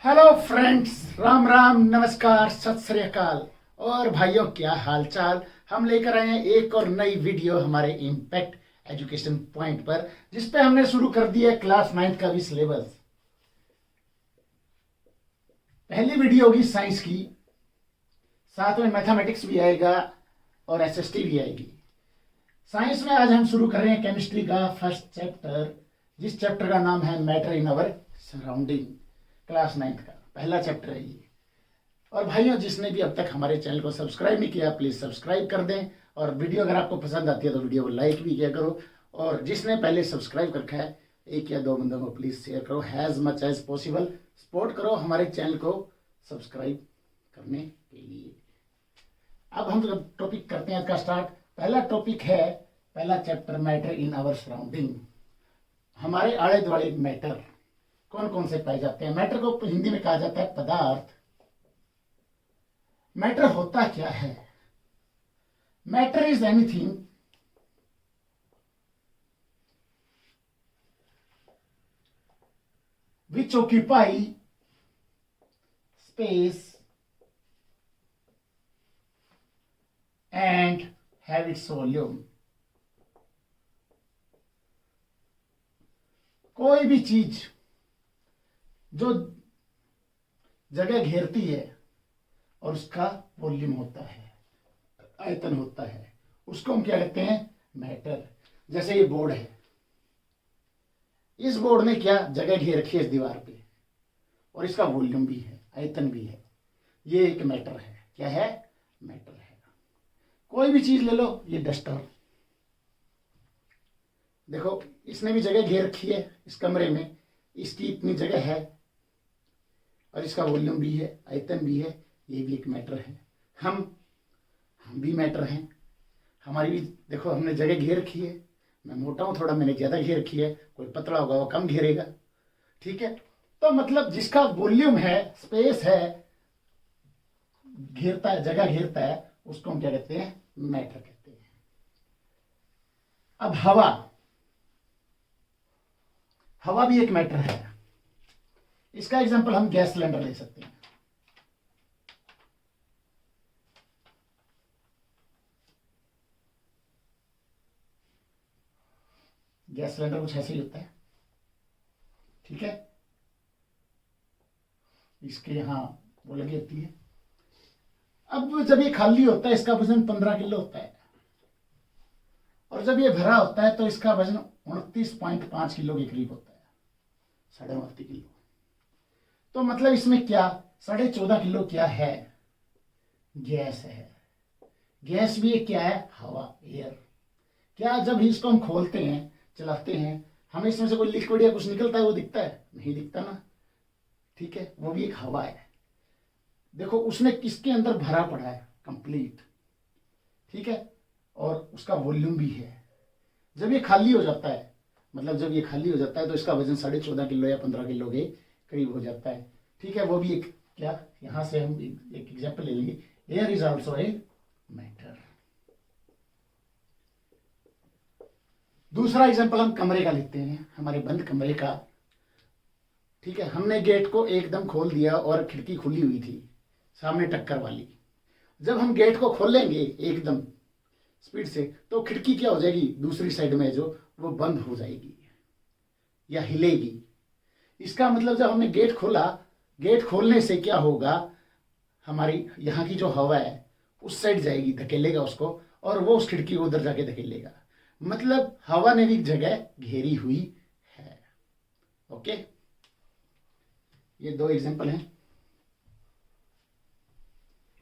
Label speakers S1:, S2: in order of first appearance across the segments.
S1: Hello friends, Ram Ram, नमस्कार, सत श्री अकाल। और भाइयों, क्या हालचाल। हम लेकर आए हैं एक और नई वीडियो हमारे इम्पैक्ट एजुकेशन पॉइंट पर, जिसपे हमने शुरू कर दिया है क्लास 9th का भी सिलेबस। पहली वीडियो होगी साइंस की, साथ में मैथमेटिक्स भी आएगा और एसएसटी भी आएगी। साइंस में आज हम शुरू कर रहे हैं केमिस्ट्री का फर्स्ट चैप्टर, जिस चैप्टर का नाम है matter in our surrounding. Class 9th का पहला चैप्टर है ये। और भाइयों, जिसने भी अब तक हमारे चैनल को सब्सक्राइब नहीं किया, प्लीज सब्सक्राइब कर दें। और वीडियो अगर आपको पसंद आती है तो वीडियो को लाइक भी किया करो। और जिसने पहले सब्सक्राइब कर रखा है, एक या दो बंदों को प्लीज शेयर करो, as much as possible support करो हमारे चैनल को सब्सक्राइब करने के लिए। अब हम टॉपिक करते हैं आज का स्टार्ट। पहला टॉपिक है, पहला chapter, matter in our surrounding. हमारे आले दुआले मैटर कौन कौन से पाए जाते हैं। मैटर को हिंदी में कहा जाता है पदार्थ। मैटर होता क्या है? Matter is anything which occupy space and have its volume. कोई भी चीज जो जगह घेरती है और उसका वॉल्यूम होता है, आयतन होता है, उसको हम क्या कहते हैं? मैटर। जैसे ये बोर्ड है, इस बोर्ड ने क्या जगह घेर रखी है इस दीवार पे, और इसका वॉल्यूम भी है, आयतन भी है। ये एक मैटर है। क्या है? मैटर है। कोई भी चीज ले लो, ये डस्टर, देखो इसने भी जगह घेर रखी है इस कमरे में, इसकी इतनी जगह है और इसका वॉल्यूम भी है, आयतन भी है। ये भी एक मैटर है। हम भी मैटर हैं। हमारी भी देखो, हमने जगह घेर रखी है। मैं मोटा हूं थोड़ा, मैंने ज्यादा घेर रखी है। कोई पतला होगा वो कम घेरेगा। ठीक है, तो मतलब जिसका वॉल्यूम है, स्पेस है, घेरता है, जगह घेरता है, उसको हम क्या कहते हैं? मैटर कहते हैं। अब हवा भी एक मैटर है। इसका एग्जांपल हम गैस सिलेंडर ले सकते हैं। गैस सिलेंडर कुछ ऐसे ही होता है। ठीक है, इसके यहां वो लगी होती है। अब जब ये खाली होता है, इसका वजन 15 किलो होता है, और जब ये भरा होता है तो इसका वजन 29.5 किलो के करीब होता है, 29.5 किलो। तो मतलब इसमें क्या 14.5 किलो क्या है? गैस है। गैस भी एक क्या है? हवा, एयर। क्या जब इसको हम खोलते हैं, चलाते हैं, हमें इसमें से कोई लिक्विड या कुछ निकलता है? वो दिखता है? नहीं दिखता ना। ठीक है, वो भी एक हवा है। देखो उसने किसके अंदर भरा पड़ा है? कंप्लीट। ठीक है, और उसका वॉल्यूम भी है। जब ये खाली हो जाता है, मतलब जब ये खाली हो जाता है तो इसका वजन 14.5 किलो या 15 किलो के करीब हो जाता है। ठीक है, वो भी एक क्या, यहां से हम एक एग्जाम्पल ले लेंगे। Air is also a matter. दूसरा एग्जाम्पल हम कमरे का लेते हैं, हमारे बंद कमरे का। ठीक है, हमने गेट को एकदम खोल दिया और खिड़की खुली हुई थी सामने टक्कर वाली। जब हम गेट को खोलेंगे एकदम स्पीड से, तो खिड़की क्या हो जाएगी? दूसरी साइड में जो, वो बंद हो जाएगी या हिलेगी। इसका मतलब जब हमने गेट खोला, गेट खोलने से क्या होगा? हमारी यहाँ की जो हवा है उस साइड जाएगी, धकेलेगा उसको, और वो उस खिड़की को उधर जाके धकेलेगा। मतलब हवा ने भी जगह घेरी हुई है। ओके, ये दो एग्जांपल हैं।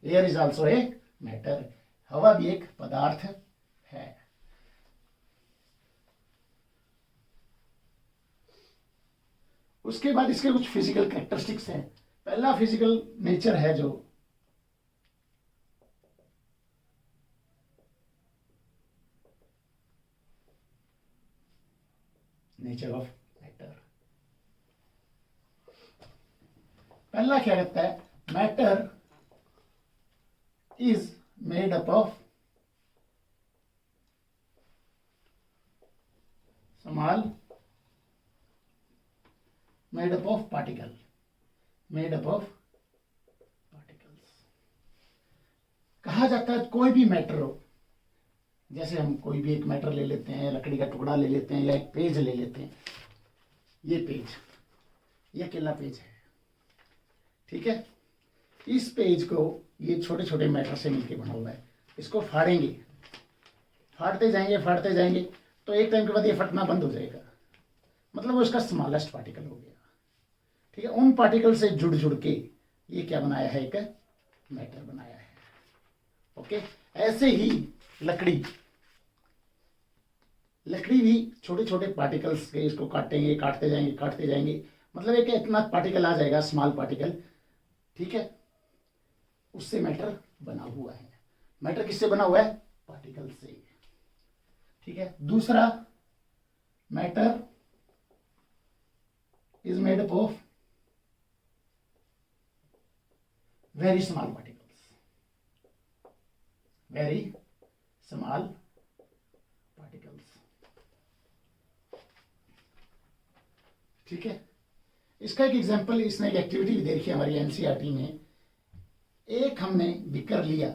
S1: Air is also a matter. हवा भी एक पदार्थ है। उसके बाद इसके कुछ फिजिकल कैरेक्टरिस्टिक्स हैं। पहला फिजिकल नेचर है जो नेचर ऑफ मैटर। पहला क्या कहता है? Matter is made up of small made up of particle. Made up of particles. कहा जाता है कोई भी मैटर हो, जैसे हम कोई भी एक मैटर ले लेते हैं, लकड़ी का टुकड़ा ले लेते हैं या एक पेज ले लेते हैं, ये पेज, ये अकेला पेज है, ठीक है। इस पेज को ये छोटे छोटे मैटर से मिलकर बना हुआ है, इसको फाड़ेंगे, फाड़ते जाएंगे तो एक टाइम के बाद ये फटना बंद हो जाएगा, मतलब वो इसका स्मॉलेस्ट पार्टिकल हो गया, ठीक है। उन पार्टिकल से जुड़ जुड़ के ये क्या बनाया है, एक मैटर बनाया है, ओके। ऐसे ही लकड़ी भी छोटे छोटे पार्टिकल्स के, इसको काटते जाएंगे, मतलब एक इतना पार्टिकल आ जाएगा, स्मॉल पार्टिकल, ठीक है, उससे मैटर बना हुआ है। मैटर किससे बना हुआ है, पार्टिकल से, ठीक है। दूसरा, matter is made up of very small particles, very small particles, ठीक है। इसका एक एग्जांपल, इसने एक एक्टिविटी भी देखी हमारी एनसीईआरटी में। एक हमने बीकर लिया,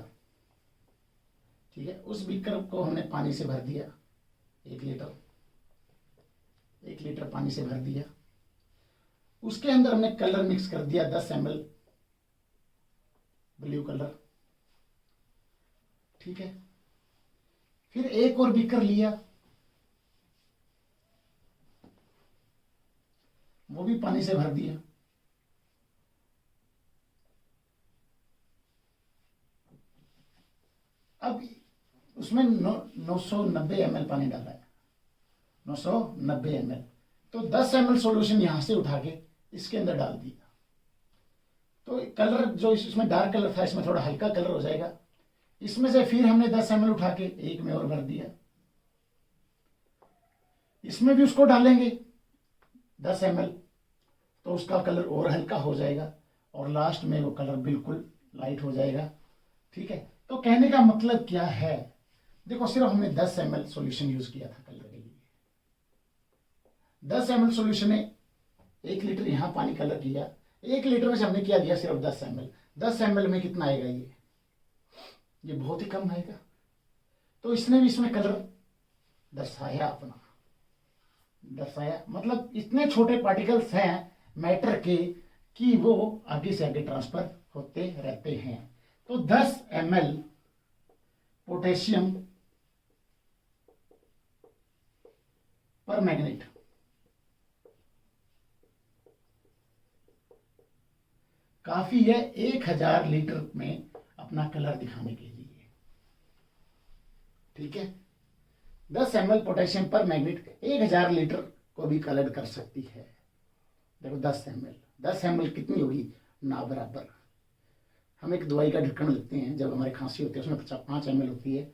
S1: ठीक है, उस बीकर को हमने पानी से भर दिया, 1 लीटर पानी से भर दिया, उसके अंदर हमने कलर मिक्स कर दिया 10 ml ब्लू कलर, ठीक है। फिर एक और बीकर लिया, वो भी पानी से भर दिया, अब उसमें 990 ml पानी डाला है, 990 ml, तो 10 ml सॉल्यूशन यहां से उठा के इसके अंदर डाल दिया, तो कलर जो इसमें डार्क कलर था, इसमें थोड़ा हल्का कलर हो जाएगा। इसमें से फिर हमने 10 ml उठा के एक में और भर दिया, इसमें भी उसको डालेंगे 10 ml, तो उसका कलर और हल्का हो जाएगा, और लास्ट में वो कलर बिल्कुल लाइट हो जाएगा, ठीक है। तो कहने का मतलब क्या है, देखो सिर्फ हमने 10 ml सॉल्यूशन यूज किया था कलर के लिए, 10 ml सॉल्यूशन ने 1 लीटर यहां पानी कलर किया, 1 लीटर में से हमने क्या दिया, सिर्फ 10 ml। 10 ml में कितना आएगा, ये बहुत ही कम आएगा। तो इसने भी इसमें कलर दर्शाया, अपना दर्शाया, मतलब इतने छोटे पार्टिकल्स हैं मैटर के कि वो आगे से आगे ट्रांसफर होते रहते हैं। तो 10 ml पोटेशियम पर मैग्नेट काफी है 1000 लीटर में अपना कलर दिखाने के लिए, ठीक है। 10 ml पोटेशियम पर मैग्नेट 1000 लीटर को भी कलर कर सकती है। देखो 10 ml कितनी होगी, ना बराबर। हम एक दवाई का ढक्कन लेते हैं, जब हमारी खांसी होती है उसमें 5 ml होती है,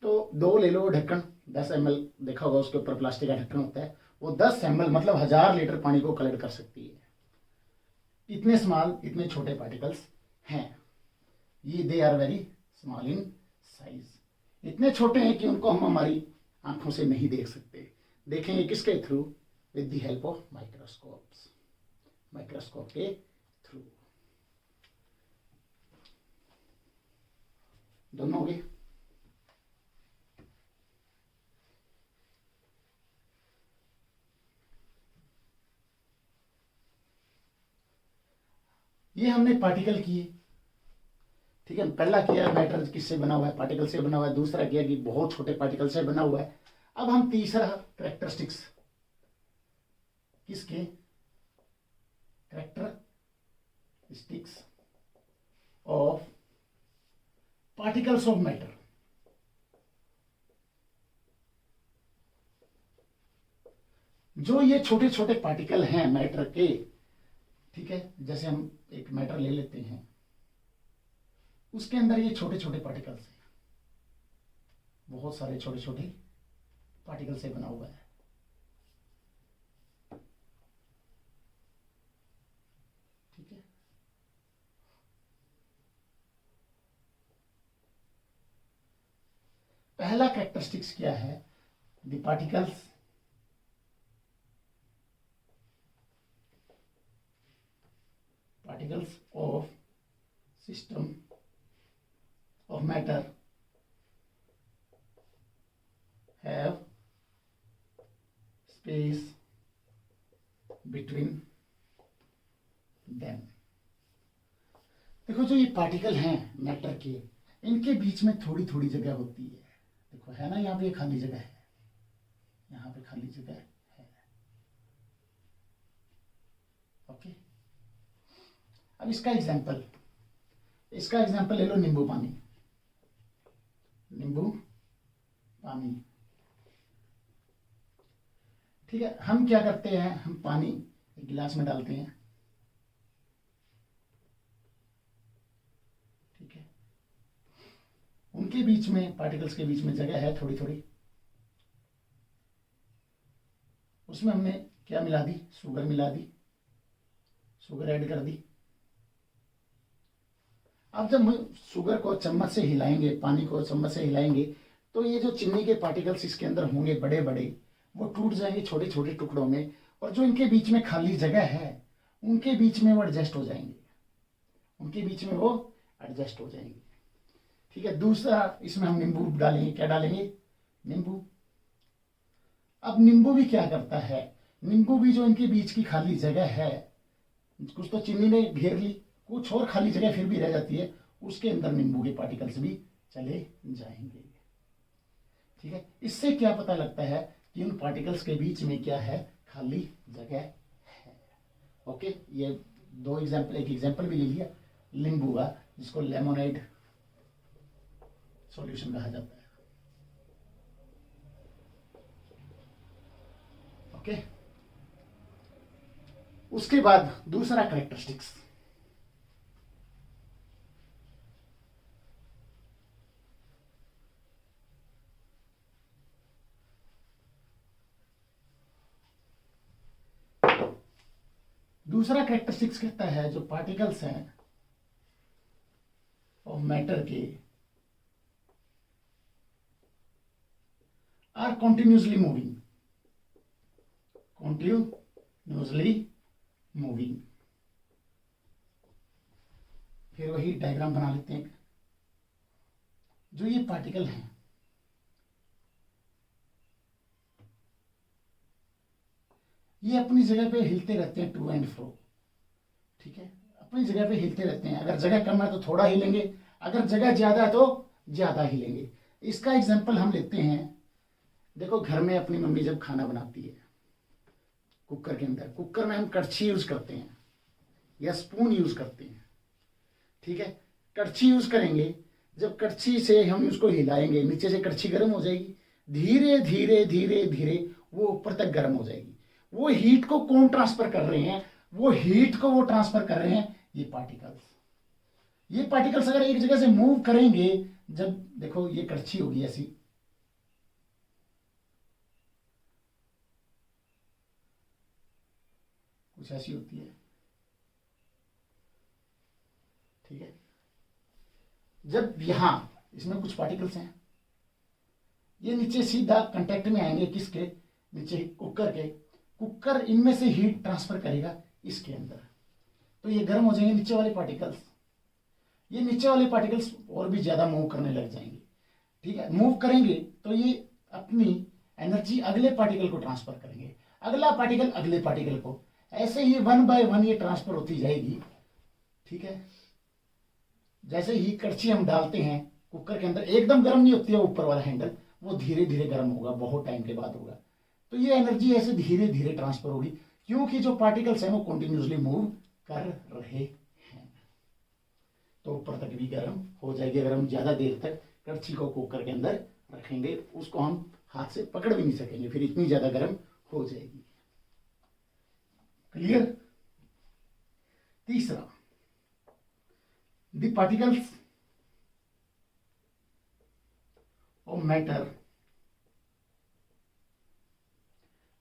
S1: तो 2 ले लो ढक्कन, 10 ml देखा होगा, उसके ऊपर प्लास्टिक का ढक्कन होता है, वो 10 ml मतलब 1000 लीटर पानी को कलेक्ट कर सकती है। इतने स्मॉल, इतने छोटे पार्टिकल्स हैं ये, they are very small in size, इतने छोटे हैं कि उनको हम हमारी आंखों से नहीं देख सकते। देखेंगे किसके through, with the help of microscopes, microscope के थ्रू। दोनों हो गए। ये हमने पार्टिकल किए, ठीक है। पहला किया मैटर किससे बना हुआ है, पार्टिकल से बना हुआ है। दूसरा किया कि बहुत छोटे पार्टिकल से बना हुआ है। अब हम तीसरा कैरेक्टरिस्टिक्स, किसके characteristics of particles of matter. जो ये छोटे छोटे पार्टिकल हैं मैटर के, ठीक है, जैसे हम एक मैटर ले लेते हैं, उसके अंदर ये छोटे छोटे पार्टिकल्स हैं, बहुत सारे छोटे छोटे पार्टिकल से बना हुआ है, ठीक है। पहला कैरेक्टरिस्टिक्स क्या है, the particles of system of matter have space between them। देखो जो ये पार्टिकल हैं मैटर के, इनके बीच में थोड़ी थोड़ी जगह होती है। देखो है ना, यहाँ पे खाली जगह है, यहाँ पे खाली जगह है। ओके, अब इसका एग्जांपल ले लो, नींबू पानी। ठीक है, हम क्या करते हैं, हम पानी एक गिलास में डालते हैं। ठीक है, उनके बीच में, पार्टिकल्स के बीच में जगह है थोड़ी थोड़ी, उसमें हमने क्या मिला दी, शुगर मिला दी, शुगर ऐड कर दी। अब जब हम शुगर को चम्मच से हिलाएंगे, पानी को चम्मच से हिलाएंगे, तो ये जो चीनी के पार्टिकल्स इसके अंदर होंगे बड़े बड़े, वो टूट जाएंगे छोटे छोटे टुकड़ों में, और जो इनके बीच में खाली जगह है उनके बीच में वो एडजस्ट हो जाएंगे, ठीक है। दूसरा, इसमें हम नींबू डालेंगे। क्या डालेंगे, नींबू। अब नींबू भी क्या करता है, नींबू भी जो इनके बीच की खाली जगह है, कुछ तो चीनी ने घेर ली, कुछ और खाली जगह फिर भी रह जाती है, उसके अंदर नींबू के पार्टिकल्स भी चले जाएंगे। ठीक है, इससे क्या पता लगता है कि उन पार्टिकल्स के बीच में क्या है, खाली जगह है। ओके, ये दो एग्जाम्पल, एक एग्जाम्पल भी ले लिया नींबू का, जिसको लेमोनेड सॉल्यूशन कहा जाता है। ओके, उसके बाद दूसरा कैरेक्टरिस्टिक्स, कहता है जो पार्टिकल्स हैं ऑफ मैटर के आर कंटिन्यूसली मूविंग। फिर वही डायग्राम बना लेते हैं। जो ये पार्टिकल हैं, ये अपनी जगह पे हिलते रहते हैं, टू एंड फ्रो। ठीक है, अपनी जगह पे हिलते रहते हैं। अगर जगह कम है तो थोड़ा हिलेंगे, अगर जगह ज्यादा है तो ज्यादा हिलेंगे। इसका एग्जांपल हम लेते हैं। देखो, घर में अपनी मम्मी जब खाना बनाती है, कुकर के अंदर, कुकर में हम कड़छी यूज करते हैं या स्पून यूज करते हैं। ठीक है, कड़छी यूज करेंगे, जब कड़छी से हम उसको हिलाएंगे, नीचे से कड़छी गर्म हो जाएगी, धीरे धीरे धीरे धीरे वो ऊपर तक गर्म हो जाएगी। वो हीट को कौन ट्रांसफर कर रहे हैं, वो ट्रांसफर कर रहे हैं ये पार्टिकल्स अगर एक जगह से मूव करेंगे, जब देखो ये कड़छी होगी ऐसी, कुछ ऐसी होती है। ठीक है, जब यहां इसमें कुछ पार्टिकल्स हैं, ये नीचे सीधा कांटेक्ट में आएंगे, किसके नीचे, कुकर के। कुकर इनमें से हीट ट्रांसफर करेगा इसके अंदर, तो ये गर्म हो जाएंगे नीचे वाले पार्टिकल्स। ये नीचे वाले पार्टिकल्स और भी ज्यादा मूव करने लग जाएंगे। ठीक है, मूव करेंगे तो ये अपनी एनर्जी अगले पार्टिकल को ट्रांसफर करेंगे, अगला पार्टिकल अगले पार्टिकल को, ऐसे ही 1 बाय 1 ये ट्रांसफर होती जाएगी। ठीक है, जैसे ही कड़छी हम डालते हैं कुकर के अंदर, एकदम गर्म नहीं होती है ऊपर वाला हैंडल, वो धीरे धीरे गर्म होगा, बहुत टाइम के बाद होगा। तो ये एनर्जी ऐसे धीरे धीरे ट्रांसफर होगी, क्योंकि जो पार्टिकल्स हैं वो कंटिन्यूसली मूव कर रहे हैं, तो ऊपर तक भी गर्म हो जाएगी। अगर हम ज्यादा देर तक कड़छी को कुकर के अंदर रखेंगे, उसको हम हाथ से पकड़ भी नहीं सकेंगे, फिर इतनी ज्यादा गर्म हो जाएगी। क्लियर। तीसरा, the particles of matter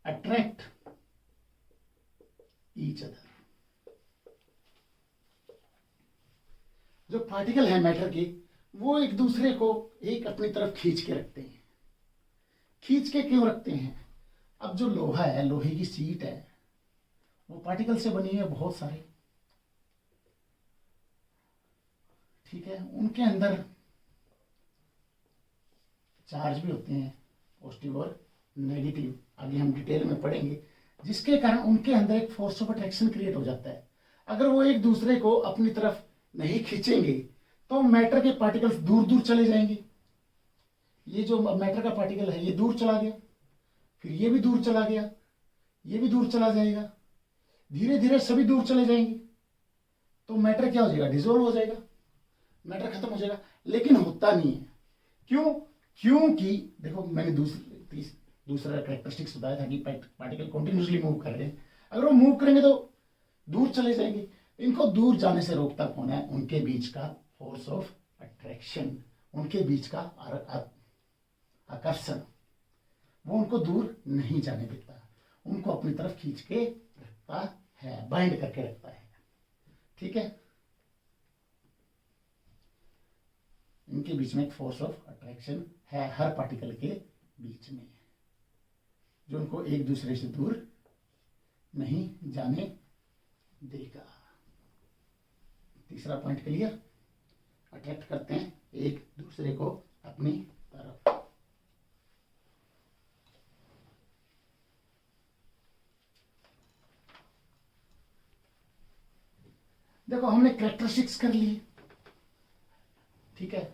S1: attract each other. जो पार्टिकल है मैटर की, वो एक दूसरे को एक अपनी तरफ खींच के रखते हैं। खींच के क्यों रखते हैं? अब जो लोहा है, लोहे की सीट है, वो पार्टिकल से बनी है बहुत सारे। ठीक है, उनके अंदर चार्ज भी होते हैं, पॉजिटिव और नेगेटिव, आगे हम डिटेल में पढ़ेंगे, जिसके कारण उनके अंदर एक फोर्स ऑफ अट्रैक्शन क्रिएट हो जाता है। अगर वो एक दूसरे को अपनी तरफ नहीं खींचेंगे तो मैटर के पार्टिकल्स दूर दूर चले जाएंगे। ये जो मैटर का पार्टिकल है ये दूर चला गया, फिर ये भी दूर चला गया, ये भी दूर चला जाएगा, धीरे धीरे सभी दूर चले जाएंगे, तो मैटर क्या हो जाएगा, डिसॉल्व हो जाएगा, मैटर खत्म हो जाएगा। लेकिन होता नहीं है, क्यों? क्योंकि देखो मैंने दूसरा कैरेक्टरिस्टिक्स बताया था कि पार्टिकल कंटिन्यूसली मूव कर रहे हैं, अगर वो मूव करेंगे तो दूर चले जाएंगे। इनको दूर जाने से रोकता कौन है? उनके बीच का फोर्स ऑफ अट्रैक्शन, उनके बीच का आकर्षण, वो उनको दूर नहीं जाने देता, उनको अपनी तरफ खींच के रखता है, बाइंड करके रखता है। ठीक है, इनके बीच में एक फोर्स ऑफ अट्रैक्शन है हर पार्टिकल के बीच में, जो उनको एक दूसरे से दूर नहीं जाने देगा। तीसरा पॉइंट क्लियर? अट्रैक्ट करते हैं एक दूसरे को अपनी तरफ। देखो हमने कैरेक्टरिस्टिक्स कर ली, ठीक है,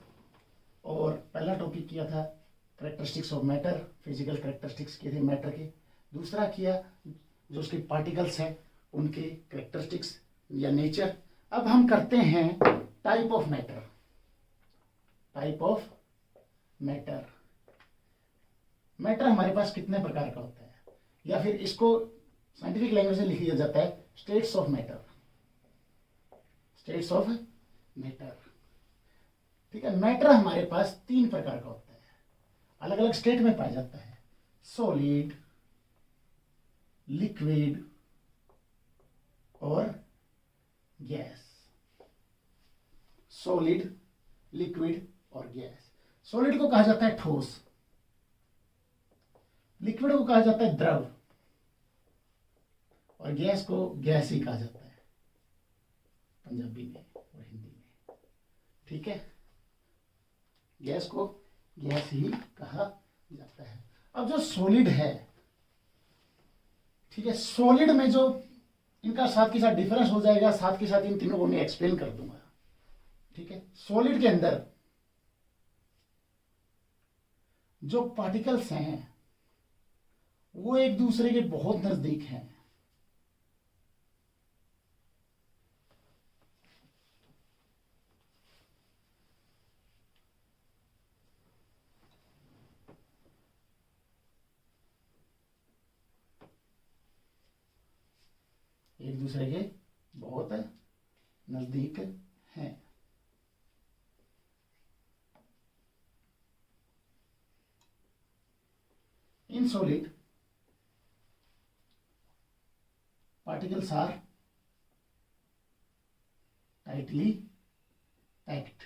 S1: और पहला टॉपिक किया था characteristics of matter, physical characteristics किए थे मैटर के। दूसरा किया जो उसके पार्टिकल्स हैं उनके कैरेक्टरिस्टिक्स या नेचर। अब हम करते हैं type of matter. Type of matter, matter हमारे पास कितने प्रकार का होता है, या फिर इसको साइंटिफिक लैंग्वेज में लिख दिया जाता है states of matter. States of matter, ठीक है। मैटर हमारे पास 3 प्रकार का होता है, अलग अलग स्टेट में पाया जाता है, सॉलिड, लिक्विड और गैस। सॉलिड, लिक्विड और गैस। सॉलिड को कहा जाता है ठोस, लिक्विड को कहा जाता है द्रव, और गैस को गैस ही कहा जाता है पंजाबी में और हिंदी में। ठीक है, गैस को गैस ही कहा जाता है। अब जो सॉलिड है, ठीक है, सॉलिड में जो इनका साथ के साथ डिफरेंस हो जाएगा, साथ के साथ इन तीनों को मैं एक्सप्लेन कर दूंगा। ठीक है, सॉलिड के अंदर जो पार्टिकल्स हैं वो एक दूसरे के बहुत नजदीक हैं। एक दूसरे के बहुत नजदीक हैं। In solid, particles are tightly packed,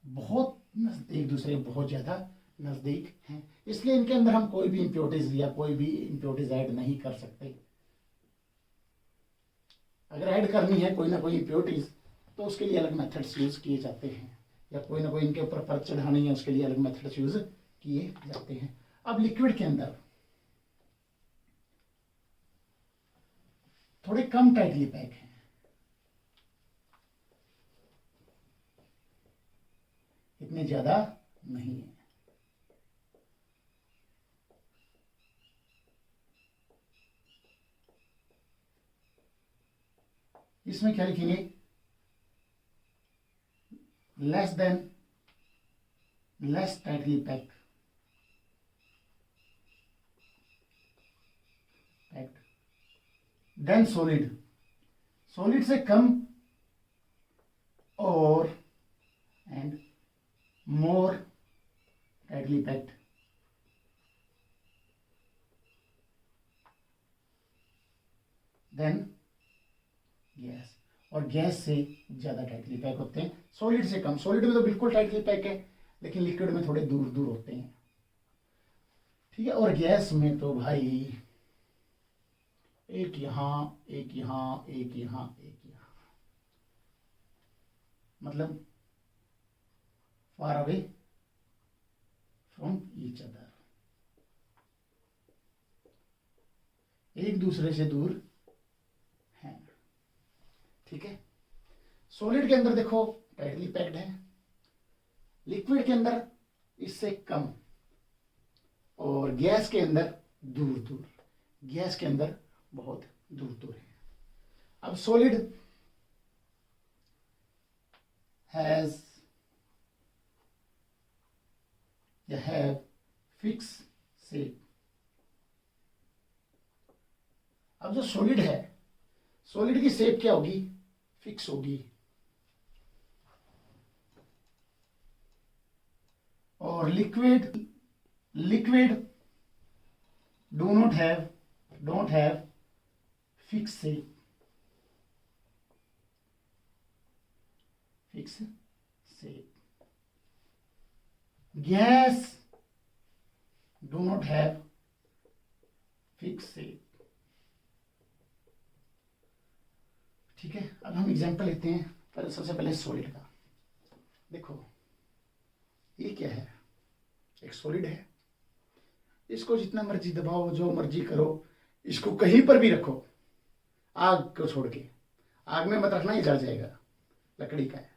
S1: बहुत एक दूसरे बहुत ज्यादा नजदीक हैं, इसलिए इनके अंदर हम कोई भी इंप्योरिटीज या कोई भी इंप्योरिटीज ऐड नहीं कर सकते। अगर ऐड करनी है कोई ना कोई इंप्योरिटीज तो उसके लिए अलग मेथड्स यूज किए जाते हैं, या कोई ना कोई इनके ऊपर परत चढ़ानी है उसके लिए अलग मेथड्स यूज किए जाते हैं। अब लिक्विड के अंदर थोड़े कम टाइटली पैक हैं, इतने ज्यादा नहीं है। इसमें क्या लिखेंगे? less than, less tightly packed, then solid, solid से कम और and more tightly packed, then gas, और गैस से ज्यादा टाइटली पैक होते हैं, सॉलिड से कम। सॉलिड में तो बिल्कुल टाइटली पैक है, लेकिन लिक्विड में थोड़े दूर दूर होते हैं। ठीक है, और गैस में तो भाई एक यहां, एक यहां, एक यहां, एक यहां, मतलब far away from each other, एक दूसरे से दूर हैं। ठीक है। सॉलिड के अंदर देखो टाइटली पैक्ड है, लिक्विड के अंदर इससे कम, और गैस के अंदर दूर दूर, गैस के अंदर बहुत दूर दूर है। अब सॉलिड हैव फिक्स शेप। अब जो सॉलिड है, सॉलिड की शेप क्या होगी? फिक्स होगी। और liquid don't have fix shape, gas do not have fix shape. ठीक है। अब हम एग्जांपल लेते हैं। पहले सबसे पहले सॉलिड का देखो, ये क्या है? एक सॉलिड है, इसको जितना मर्जी दबाओ, जो मर्जी करो, इसको कहीं पर भी रखो, आग को छोड़ के, आग में मत रखना, ही जल जाएगा, लकड़ी का है।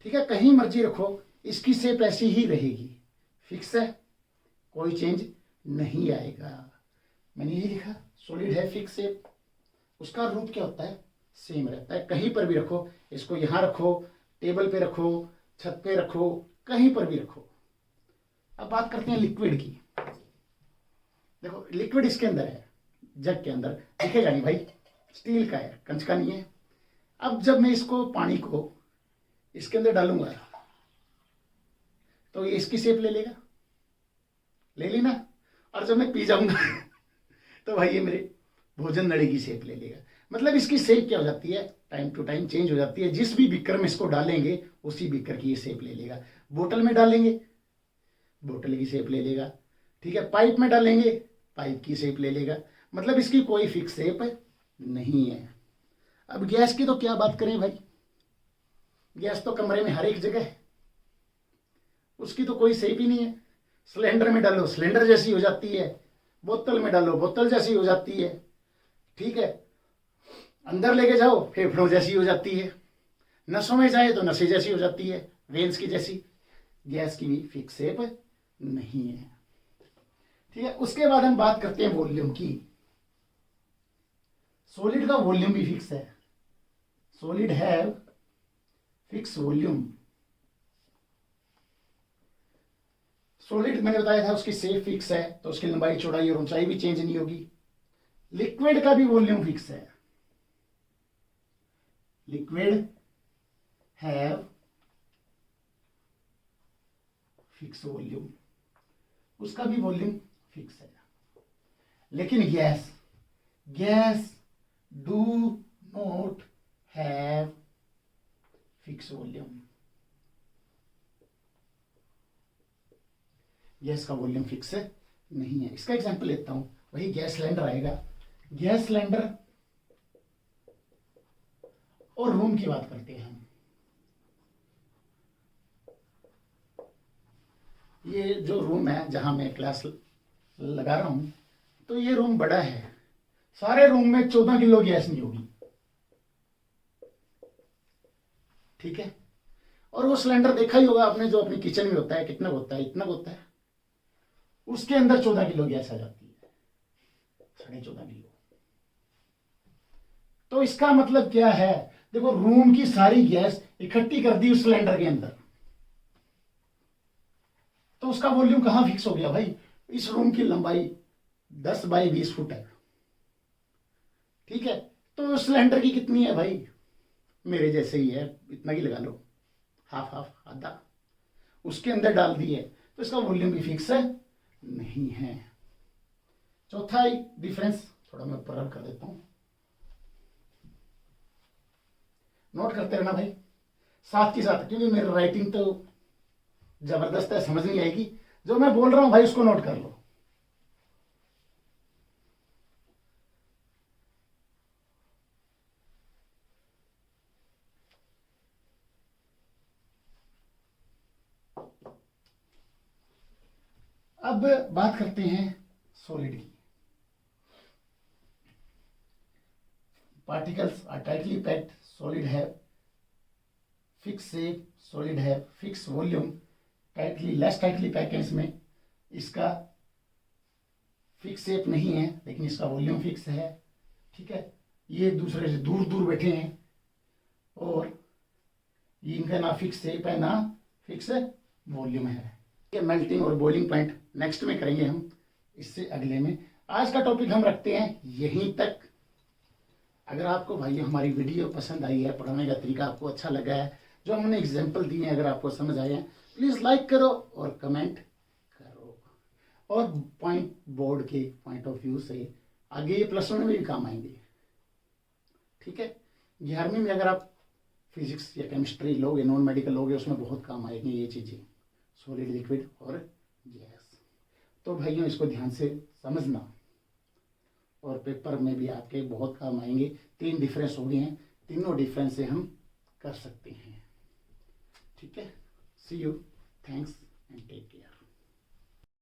S1: ठीक है, कहीं मर्जी रखो, इसकी शेप ऐसी ही रहेगी, फिक्स है, कोई चेंज नहीं आएगा। मैंने यही लिखा, सॉलिड है, फिक्स शेप। उसका रूप क्या होता है? सेम रहता है। कहीं पर भी रखो, इसको यहां रखो, टेबल पे रखो, छत पे रखो, कहीं पर भी रखो। अब बात करते हैं लिक्विड की। देखो लिक्विड इसके अंदर है, जग के अंदर, दिखेगा नहीं भाई, स्टील का है, कंच का नहीं है। अब जब मैं इसको, पानी को इसके अंदर डालूंगा तो ये इसकी शेप ले लेगा, ले ली ना। और जब मैं पी जाऊंगा तो भाई ये मेरे भोजन नली की शेप ले लेगा। मतलब इसकी शेप क्या हो जाती है? टाइम टू टाइम चेंज हो जाती है। जिस भी बीकर में इसको डालेंगे उसी बीकर की ये शेप ले लेगा। बोतल में डालेंगे, बोतल की शेप ले लेगा। ठीक है, पाइप में डालेंगे, पाइप की शेप ले लेगा। मतलब इसकी कोई फिक्स शेप नहीं है। अब गैस की तो क्या बात करें भाई, गैस तो कमरे में हर एक जगह है, उसकी तो कोई शेप ही नहीं है। सिलेंडर में डालो सिलेंडर जैसी हो जाती है, बोतल में डालो बोतल जैसी हो जाती है। ठीक है, अंदर लेके जाओ फेफड़ों जैसी हो जाती है, नसों में जाए तो नसें जैसी हो जाती है, वेन्स की जैसी। गैस की भी फिक्स शेप नहीं है। ठीक है, उसके बाद हम बात करते हैं वॉल्यूम की। सॉलिड का वॉल्यूम भी फिक्स है। Solid have fix volume. Solid मैंने बताया था उसकी शेप फिक्स है, तो उसकी लंबाई चौड़ाई और ऊंचाई भी चेंज नहीं होगी। लिक्विड का भी वॉल्यूम फिक्स है। लिक्विड हैव फिक्स वॉल्यूम, उसका भी वॉल्यूम फिक्स है। लेकिन gas do not have fix volume. Gas का वॉल्यूम फिक्स नहीं है। इसका एग्जांपल लेता हूं, वही गैस सिलेंडर आएगा। गैस सिलेंडर और रूम की बात करते हैं हम। ये जो रूम है जहां मैं क्लास लगा रहा हूं, तो ये रूम बड़ा है। सारे रूम में 14 किलो गैस नहीं होगी। ठीक है, और वो सिलेंडर देखा ही होगा आपने, जो अपनी किचन में होता है, कितना होता है? इतना होता है। उसके अंदर 14 किलो गैस आ जाती है, 14.5 किलो। तो इसका मतलब क्या है? देखो, रूम की सारी गैस इकट्ठी कर दी उस सिलेंडर के अंदर, तो उसका वॉल्यूम कहां फिक्स हो गया भाई? इस रूम की लंबाई 10 बाई 20 फुट है। ठीक है, तो सिलेंडर की कितनी है भाई? मेरे जैसे ही है, इतना ही लगा लो, हाफ हाफ, आधा। उसके अंदर डाल दिए, तो इसका वॉल्यूम भी फिक्स नहीं है। चौथा ही डिफरेंस, थोड़ा मैं ऊपर कर देता हूं, नोट करते रहना भाई साथ के साथ, क्योंकि मेरी राइटिंग तो जबरदस्त है, समझ नहीं आएगी। जो मैं बोल रहा हूं भाई उसको नोट कर लो। अब बात करते हैं सॉलिड की। Particles are tightly packed, solid है फिक्स शेप, सॉलिड है fix volume, tightly less tightly pack है इसमें, इसका फिक्स शेप नहीं है लेकिन इसका वॉल्यूम फिक्स है। ठीक है, ये एक दूसरे से दूर दूर बैठे हैं और ये इनका ना फिक्स शेप है ना फिक्स वॉल्यूम है। ये मेल्टिंग और बॉइलिंग पॉइंट नेक्स्ट में करेंगे हम, इससे अगले में। आज का टॉपिक हम रखते हैं यहीं तक। अगर आपको भाई हमारी वीडियो पसंद आई है, पढ़ाने का तरीका आपको अच्छा लगा है, जो हमने एग्जाम्पल दिए हैं अगर आपको समझ आए हैं, प्लीज़ लाइक करो और कमेंट करो। और पॉइंट बोर्ड के पॉइंट ऑफ व्यू से आगे ये +1 में भी काम आएंगे। ठीक है, 11वीं में अगर आप फिजिक्स या केमिस्ट्री लोगे, नॉन मेडिकल लोगे, उसमें बहुत काम आएंगी ये चीज़ें, सॉलिड, लिक्विड और गैस। तो भाइयों इसको ध्यान से समझना और पेपर में भी आपके बहुत काम आएंगे। 3 डिफरेंस हो गए हैं, तीनों डिफरेंस से हम कर सकते हैं। ठीक है, see you, thanks and take care.